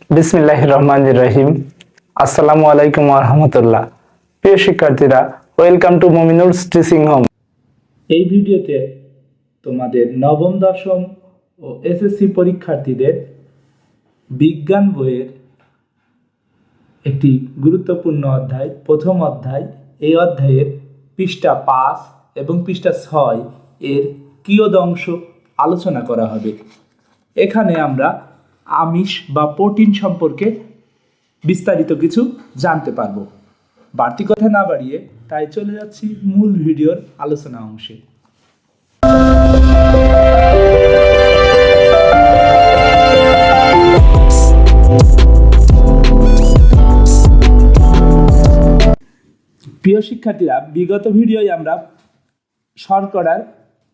বিসমিল্লাহির রহমানির রহিম। আসসালামু আলাইকুম ওয়া রাহমাতুল্লাহ। প্রিয় শিক্ষার্থীরা, ওয়েলকাম টু মুমিনুলস টিচিং হোম। এই ভিডিওতে তোমাদের নবম দশম ও এসএসসি পরীক্ষার্থীদের বিজ্ঞান বইয়ের একটি গুরুত্বপূর্ণ অধ্যায়, প্রথম অধ্যায়। এই অধ্যায়ের পৃষ্ঠা 5 এবং পৃষ্ঠা 6 এর কিয়দংশ আলোচনা করা হবে। এখানে আমরা আমিষ বা প্রোটিন সম্পর্কে বিস্তারিত কিছু জানতে পারবো। বাড়তি কথা না বাড়িয়ে তাই চলে যাচ্ছি মূল ভিডিওর আলোচনা অংশে। প্রিয় শিক্ষার্থীরা, বিগত ভিডিওয় আমরা শর্করার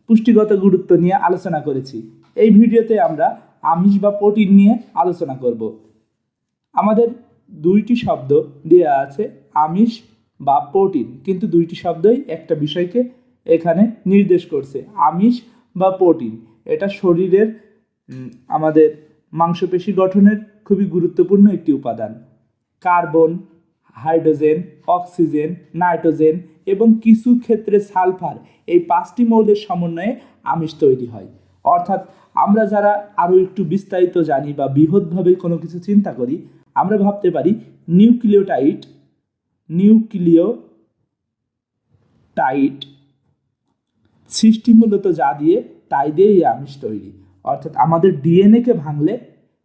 পুষ্টিগত গুরুত্ব নিয়ে আলোচনা করেছি। এই ভিডিওতে আমরা আমিষ বা প্রোটিন নিয়ে আলোচনা করব। আমাদের দুইটি শব্দ দেওয়া আছে, আমিষ বা প্রোটিন, কিন্তু দুইটি শব্দই একটা বিষয়কে এখানে নির্দেশ করছে। আমিষ বা প্রোটিন এটা শরীরের আমাদের মাংসপেশি গঠনের খুবই গুরুত্বপূর্ণ একটি উপাদান। কার্বন, হাইড্রোজেন, অক্সিজেন, নাইট্রোজেন এবং কিছু ক্ষেত্রে সালফার, এই 5টি মৌলের সমন্বয়ে আমিষ তৈরি হয়। অর্থাৎ আমরা যারা আরও একটু বিস্তারিত জানি বা বৃহৎভাবে কোনো কিছু চিন্তা করি, আমরা ভাবতে পারি নিউক্লিওটাইড সৃষ্টি মূলত যা দিয়ে তাই দিয়েই আমিষ তৈরি। অর্থাৎ আমাদের ডিএনএকে ভাঙলে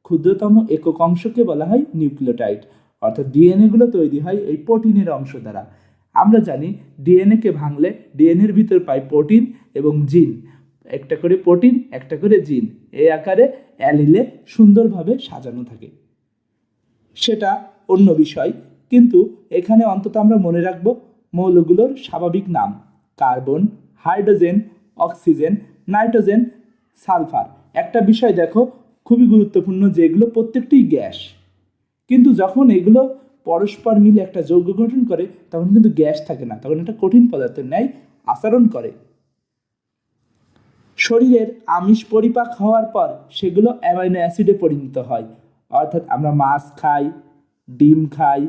ক্ষুদ্রতম একক অংশকে বলা হয় নিউক্লিওটাইড। অর্থাৎ ডিএনএগুলো তৈরি হয় এই প্রোটিনের অংশ দ্বারা। আমরা জানি ডিএনএকে ভাঙলে ডিএনএর ভিতর পাই প্রোটিন এবং জিন, একটা করে প্রোটিন একটা করে জিন, এই আকারে অ্যালিলে সুন্দরভাবে সাজানো থাকে। সেটা অন্য বিষয়, কিন্তু এখানে অন্তত আমরা মনে রাখব মৌলগুলোর স্বাভাবিক নাম: carbon, hydrogen, oxygen, nitrogen, sulphur. একটা বিষয় দেখো খুবই গুরুত্বপূর্ণ, যে এগুলো প্রত্যেকটিই গ্যাস, কিন্তু যখন এগুলো পরস্পর মিলে একটা যৌগ গঠন করে তখন কিন্তু গ্যাস থাকে না, তখন একটা কঠিন পদার্থের ন্যায় আচরণ করে। শরীরের আমিষ পরিপাক হওয়ার পর সেগুলো অ্যামাইনো অ্যাসিডে পরিণত হয়। অর্থাৎ আমরা মাছ খাই, ডিম খাই,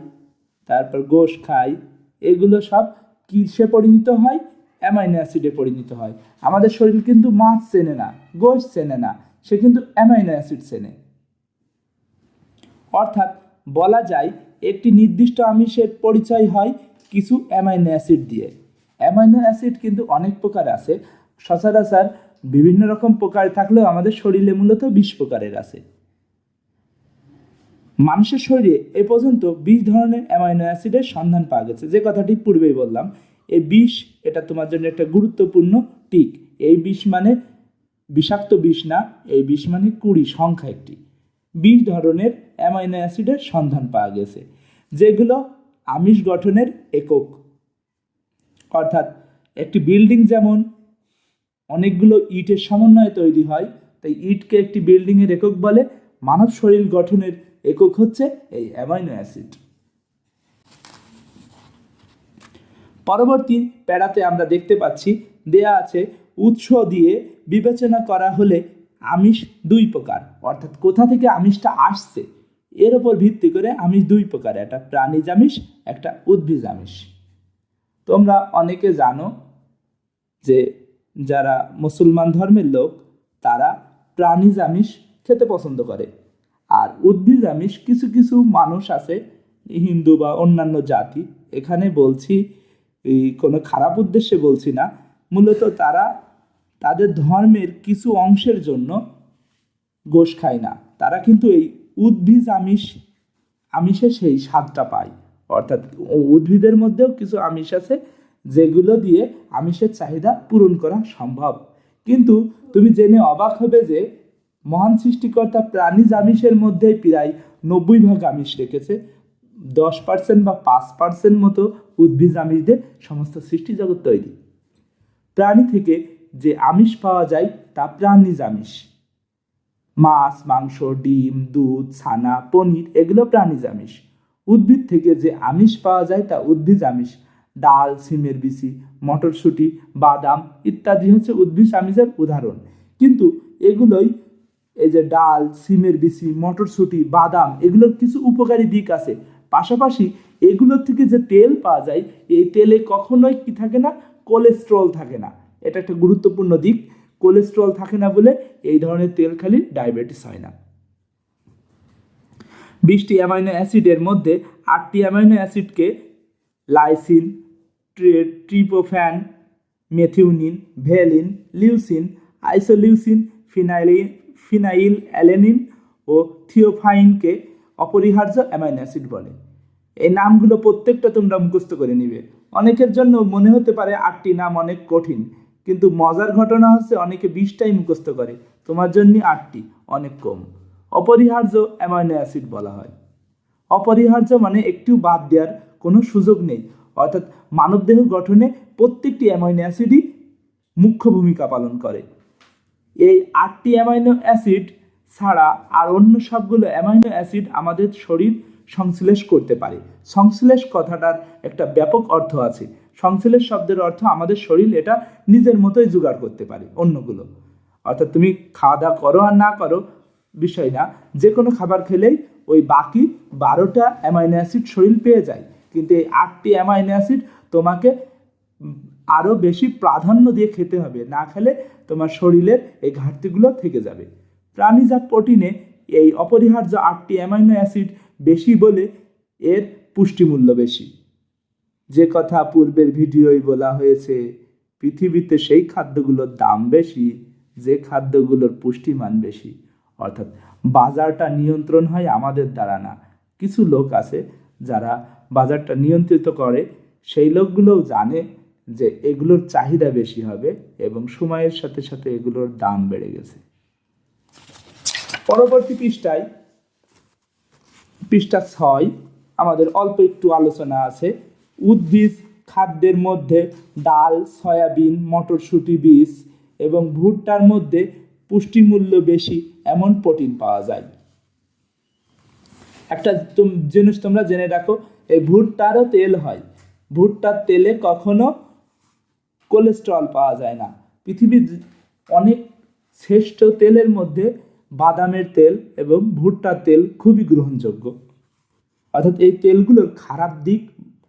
তারপর গোশ খাই, এগুলো সব কিসে পরিণত হয়? অ্যামাইনো অ্যাসিডে পরিণত হয়। আমাদের শরীর কিন্তু মাছ চেনে না, গোশ চেনে না, সে কিন্তু অ্যামাইনো অ্যাসিড চেনে। অর্থাৎ বলা যায় একটি নির্দিষ্ট আমিষের পরিচয় হয় কিছু অ্যামাইনো অ্যাসিড দিয়ে। অ্যামাইনো অ্যাসিড কিন্তু অনেক প্রকার আছে, সচরাচর বিভিন্ন রকম প্রকার থাকলেও আমাদের শরীরে মূলত 20 প্রকারের আছে। মানুষের শরীরে এ পর্যন্ত 20 ধরনের অ্যামাইনো অ্যাসিডের সন্ধান পাওয়া গেছে। যে কথাটি পূর্বেই বললাম, এই 20 এটা তোমার জন্য একটা গুরুত্বপূর্ণ টিক। এই 20 মানে বিষাক্ত 20 না, এই 20 মানে 20 সংখ্যা একটি। 20 ধরনের অ্যামাইনো অ্যাসিডের সন্ধান পাওয়া গেছে, যেগুলো আমিষ গঠনের একক। অর্থাৎ একটি বিল্ডিং যেমন অনেকগুলো ইটের সমন্বয়ে তৈরি হয়, তাই ইটকে একটি বিল্ডিংয়ের একক বলে, মানব শরীর গঠনের একক হচ্ছে এই অ্যামাইনো অ্যাসিড। পরবর্তী প্যারাতে আমরা দেখতে পাচ্ছি দেয়া আছে, উৎস দিয়ে বিবেচনা করা হলে আমিষ 2 প্রকার। অর্থাৎ কোথা থেকে আমিষটা আসছে এর উপর ভিত্তি করে আমিষ 2 প্রকার, একটা প্রাণীজ আমিষ, একটা উদ্ভিজ আমিষ। তোমরা অনেকে জানো যে যারা মুসলমান ধর্মের লোক তারা প্রাণীজ আমিষ খেতে পছন্দ করে, আর উদ্ভিজ আমিষ কিছু কিছু মানুষ আছে, হিন্দু বা অন্যান্য জাতি, এখানে বলছি কোনো খারাপ উদ্দেশ্যে বলছি না, মূলত তারা তাদের ধর্মের কিছু অংশের জন্য গোশ খায় না, তারা কিন্তু এই উদ্ভিজ আমিষে সেই স্বাদটা পায়। অর্থাৎ উদ্ভিদের মধ্যেও কিছু আমিষ আছে যেগুলো দিয়ে আমিষের চাহিদা পূরণ করা সম্ভব। কিন্তু তুমি জেনে অবাক হবে যে মহান সৃষ্টিকর্তা প্রাণীজ আমিষের মধ্যেই প্রায় 90% আমিষ রেখেছে, 10% বা 5% মতো উদ্ভিজ আমিষ দিয়ে সমস্ত সৃষ্টি জগৎ তৈরি। প্রাণী থেকে যে আমিষ পাওয়া যায় তা প্রাণীজ আমিষ। মাছ, মাংস, ডিম, দুধ, ছানা, পনির এগুলো প্রাণীজ আমিষ। উদ্ভিদ থেকে যে আমিষ পাওয়া যায় তা উদ্ভিজ আমিষ। ডাল, সিমের বিচি, মটরশুঁটি, বাদাম ইত্যাদি হচ্ছে উদ্ভিজ আমিষের উদাহরণ। কিন্তু এগুলোই এই যে ডাল, সিমের বিচি, মটরশুঁটি, বাদাম, এগুলোর কিছু উপকারী দিক আছে। পাশাপাশি এগুলোর থেকে যে তেল পাওয়া যায়, এই তেলে কখনোই কি থাকে না, কোলেস্ট্রল থাকে না। এটা একটা গুরুত্বপূর্ণ দিক। কোলেস্ট্রল থাকে না বলে এই ধরনের তেল খেলে ডায়াবেটিস হয় না। 20টি অ্যামাইনো অ্যাসিডের মধ্যে 8টি অ্যামাইনো অ্যাসিডকে lysine, tryptophan, methionine, valine, leucine, isoleucine, phenyl alanine ও থিওফাইনকে অপরিহার্য অ্যামাইনো অ্যাসিড বলে। এই নামগুলো প্রত্যেকটা তোমরা মুখস্থ করে নিবে। অনেকের জন্য মনে হতে পারে 8টি নাম অনেক কঠিন, কিন্তু মজার ঘটনা হচ্ছে অনেকে 20টাই মুখস্থ করে, তোমার জন্য 8টি অনেক কম। অপরিহার্য অ্যামাইনো অ্যাসিড বলা হয়। অপরিহার্য মানে একটিও বাদ দেওয়ার কোনো সুযোগ নেই, অর্থাৎ মানবদেহ গঠনে প্রত্যেকটি অ্যামাইনো অ্যাসিডই মুখ্য ভূমিকা পালন করে। এই 8টি অ্যামাইনো অ্যাসিড ছাড়া আর অন্য সবগুলো অ্যামাইনো অ্যাসিড আমাদের শরীর সংশ্লেষ করতে পারে। সংশ্লেষ কথাটার একটা ব্যাপক অর্থ আছে। সংশ্লেষ শব্দের অর্থ আমাদের শরীর এটা নিজের মতোই জোগাড় করতে পারে অন্যগুলো। অর্থাৎ তুমি খাওয়া দাওয়া করো আর না করো বিষয় না, যে কোনো খাবার খেলেই ওই বাকি 12টা অ্যামাইনো অ্যাসিড শরীর পেয়ে যায়, কিন্তু এই 8টি অ্যামাইনো অ্যাসিড তোমাকে আরও বেশি প্রাধান্য দিয়ে খেতে হবে, না খেলে তোমার শরীরের এই ঘাটতিগুলো থেকে যাবে। প্রাণীজাত প্রোটিনে এই অপরিহার্য 8টি অ্যামাইনো অ্যাসিড বেশি বলে এর পুষ্টিমূল্য বেশি। যে কথা পূর্বের ভিডিওয় বলা হয়েছে, পৃথিবীতে সেই খাদ্যগুলোর দাম বেশি যে খাদ্যগুলোর পুষ্টিমান বেশি। অর্থাৎ বাজারটা নিয়ন্ত্রণ হয় আমাদের দ্বারা না, কিছু লোক আছে যারা বাজারটা নিয়ন্ত্রিত করে, সেই লোকগুলোও জানে যে এগুলোর চাহিদা বেশি হবে এবং সময়ের সাথে সাথে এগুলোর দাম বেড়ে গেছে। পরবর্তী পৃষ্ঠা 6 আমাদের অল্প একটু আলোচনা আছে। উদ্ভিজ খাদ্যের মধ্যে ডাল, সয়াবিন, মটরশুঁটি বীজ এবং ভুট্টার মধ্যে পুষ্টিমূল্য বেশি এমন প্রোটিন পাওয়া যায়। একটা জিনিস তোমরা জেনে রাখো, এই ভুট্টারও তেল হয়, ভুট্টার তেলে কখনো কোলেস্ট্রল পাওয়া যায় না। পৃথিবীর অনেক শ্রেষ্ঠ তেলের মধ্যে বাদামের তেল এবং ভুট্টার তেল খুবই গ্রহণযোগ্য, অর্থাৎ এই তেলগুলোর খারাপ দিক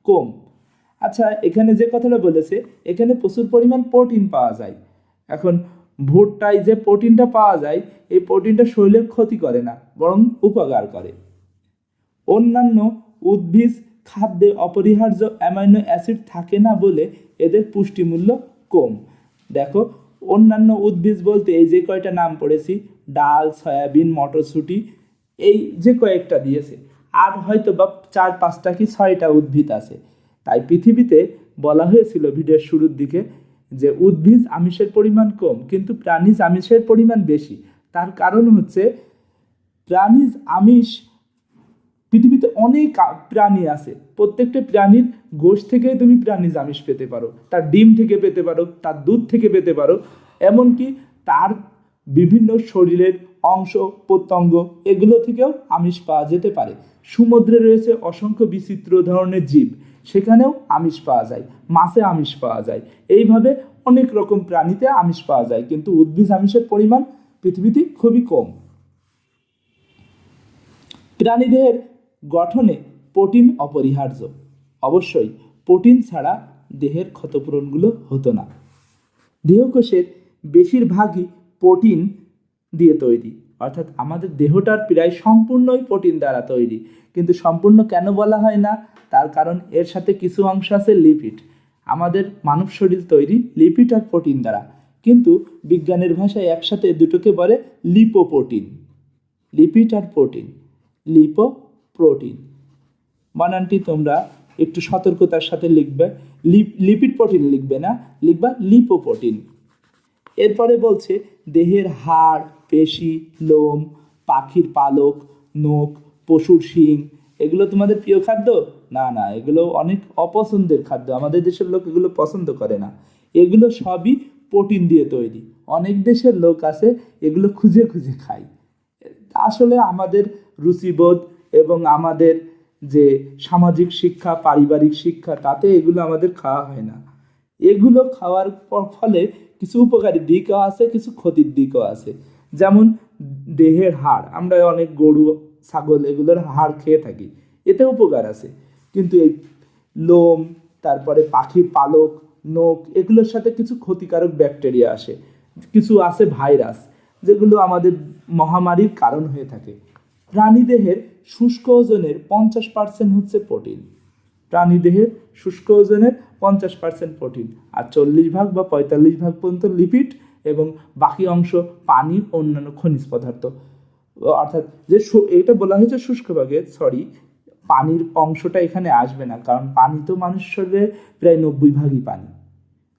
কম। আচ্ছা, এখানে যে কথাটা বলেছে, এখানে প্রচুর পরিমাণ প্রোটিন পাওয়া যায়। এখন ভুট্টায় যে প্রোটিনটা পাওয়া যায়, এই প্রোটিনটা শরীরের ক্ষতি করে না, বরং উপকার করে। অন্যান্য উদ্ভিজ খাদ্যে অপরিহার্য অ্যামাইনো অ্যাসিড থাকে না বলে এদের পুষ্টিমূল্য কম। দেখো, অন্যান্য উদ্ভিজ বলতে এই যে কয়টা নাম পড়েছি, ডাল, সয়াবিন, মটরশুঁটি, এই যে কয়েকটা দিয়েছে, আর হয়তো বা 4-5টা কি 6টা উদ্ভিদ আছে। তাই পৃথিবীতে বলা হয়েছিল ভিডিওর শুরুর দিকে যে উদ্ভিজ আমিষের পরিমাণ কম কিন্তু প্রাণীজ আমিষের পরিমাণ বেশি। তার কারণ হচ্ছে প্রাণীজ আমিষ, পৃথিবীতে অনেক প্রাণী আছে, প্রত্যেকটা প্রাণীর গোশ থেকেই তুমি প্রাণীজ আমিষ পেতে পারো, তার ডিম থেকে পেতে পারো, তার দুধ থেকে পেতে পারো, এমনকি তার বিভিন্ন শরীরের অংশ প্রত্যঙ্গ এগুলো থেকেও আমিষ পাওয়া যেতে পারে। সমুদ্রে রয়েছে অসংখ্য বিচিত্র ধরনের জীব, সেখানেও আমিষ পাওয়া যায়, মাছে আমিষ পাওয়া যায়, এইভাবে অনেক রকম প্রাণীতে আমিষ পাওয়া যায়, কিন্তু উদ্ভিজ আমিষের পরিমাণ পৃথিবীতে খুবই কম। প্রাণীদেহের গঠনে প্রোটিন অপরিহার্য। অবশ্যই প্রোটিন ছাড়া দেহের ক্ষতপূরণগুলো হতো না। দেহকোষের বেশিরভাগই প্রোটিন দিয়ে তৈরি, অর্থাৎ আমাদের দেহটার প্রায় সম্পূর্ণই প্রোটিন দ্বারা তৈরি। কিন্তু সম্পূর্ণ কেন বলা হয় না, তার কারণ এর সাথে কিছু অংশ আছে লিপিড। আমাদের মানব শরীর তৈরি লিপিড আর প্রোটিন দ্বারা, কিন্তু বিজ্ঞানের ভাষায় একসাথে দুটোকে বলে লিপোপ্রোটিন। লিপিড আর প্রোটিন, লিপোপ্রোটিন বানানটি তোমরা একটু সতর্কতার সাথে লিখবে, লিপিড প্রোটিন লিখবে না, লিখবা লিপোপ্রোটিন। এরপরে বলছে দেহের হাড়, পেশি, লোম, পাখির পালক, নখ, পশুর শিং, এগুলো তোমাদের প্রিয় খাদ্য? না না, এগুলো অনেক অপছন্দের খাদ্য, আমাদের দেশের লোক এগুলো পছন্দ করে না। এগুলো সবই প্রোটিন দিয়ে তৈরি। অনেক দেশের লোক আছে এগুলো খুঁজে খুঁজে খায়। আসলে আমাদের রুচিবোধ এবং আমাদের যে সামাজিক শিক্ষা, পারিবারিক শিক্ষা, তাতে এগুলো আমাদের খাওয়া হয় না। এগুলো খাওয়ার ফলে কিছু উপকারী দিকও আছে, কিছু ক্ষতির দিকও আছে। যেমন দেহের হাড়, আমরা অনেক গরু ছাগল এগুলোর হাড় খেয়ে থাকি, এতে উপকার আছে। কিন্তু এই লোম, তারপরে পাখির পালক, নখ, এগুলোর সাথে কিছু ক্ষতিকারক ব্যাকটেরিয়া আসে, কিছু আছে ভাইরাস, যেগুলো আমাদের মহামারীর কারণ হয়ে থাকে। প্রাণীদেহের শুষ্ক ওজনের 50% হচ্ছে প্রোটিন। প্রাণীদেহের শুষ্ক ওজনের 50% প্রোটিন, আর 40 ভাগ বা 45 ভাগ পর্যন্ত লিপিড, এবং বাকি অংশ পানি, অন্যান্য খনিজ পদার্থ। অর্থাৎ যে এটা বলা হয়েছে শুষ্ক ভাগে, সরি, পানির অংশটা এখানে আসবে না, কারণ পানি তো মানুষ শরীরে প্রায় 90 ভাগই পানি।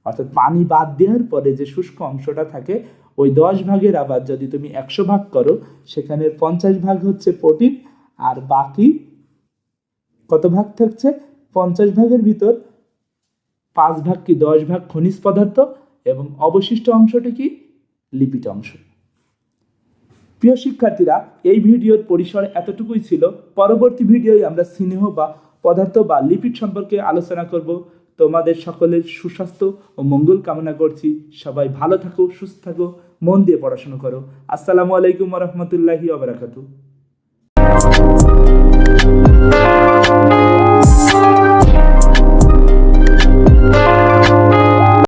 অর্থাৎ পানি বাদ দেওয়ার পরে যে শুষ্ক অংশটা থাকে, ওই 10 ভাগের আবার যদি তুমি 100 ভাগ করো, সেখানে 50 ভাগ হচ্ছে প্রোটিন, আর বাকি কত ভাগ থাকছে? 50 ভাগের ভিতর 5 ভাগ কি 10 ভাগ খনিজ পদার্থ, এবং অবশিষ্ট অংশটি কি? লিপিড অংশ। প্রিয় শিক্ষার্থীরা, এই ভিডিওর পরিসর এতটুকুই ছিল। পরবর্তী ভিডিওয় আমরা স্নেহ বা পদার্থ বা লিপিড সম্পর্কে আলোচনা করব। তোমাদের সকলের সুস্বাস্থ্য ও মঙ্গল কামনা করছি। সবাই ভালো থাকো, সুস্থ থাকো, মন দিয়ে পড়াশোনা করো। আসসালামু আলাইকুম ওয়া রাহমাতুল্লাহি ওয়া বারাকাতুহু।